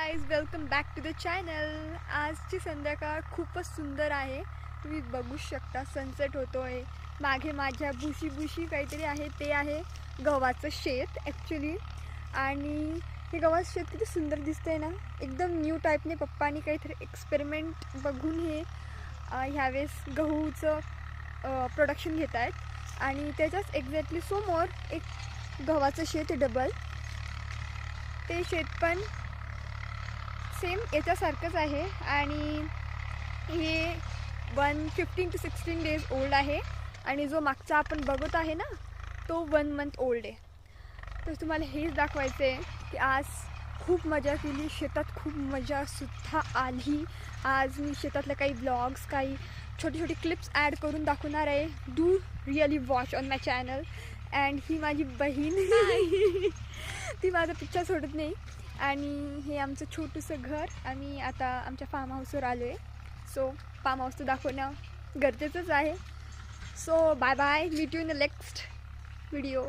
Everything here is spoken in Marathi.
Guys, welcome back to the channel. आजची संध्याकाळ खूपच सुंदर आहे. तुम्ही बघू शकता सनसेट होतोय. मागे माझ्या बुशी काहीतरी आहे, ते आहे गव्हाचं शेत ॲक्च्युली. आणि हे गव्हाचं शेत किती सुंदर दिसतंय ना, एकदम न्यू टाईपने पप्पानी काहीतरी एक्सपेरिमेंट बघून हे ह्यावेळेस गहूचं प्रोडक्शन घेत आहेत. आणि त्याच्याच एक्झॅक्टली समोर एक गव्हाचं शेत डबल, ते शेत पण सेम याच्यासारखंच आहे. आणि हे 15 to 16 days ओल्ड आहे. आणि जो मागचा आपण बघत आहे ना, तो 1 month ओल्ड आहे. तर तुम्हाला हेच दाखवायचं आहे की आज खूप मजा केली, शेतात खूप मजासुद्धा आली. आज मी शेतातले काही ब्लॉग्स, काही छोटी क्लिप्स ॲड करून दाखवणार आहे. Do really watch on my channel. And he माझी बहीण ती माझा पिक्चर सोडत नाही. आणि हे आमचं छोटंसं घर. आम्ही आता आमच्या फार्म हाऊसवर आलो आहे. सो फार्म हाऊस तर दाखवणं गरजेचंच आहे. So bye bye, meet you in the next video.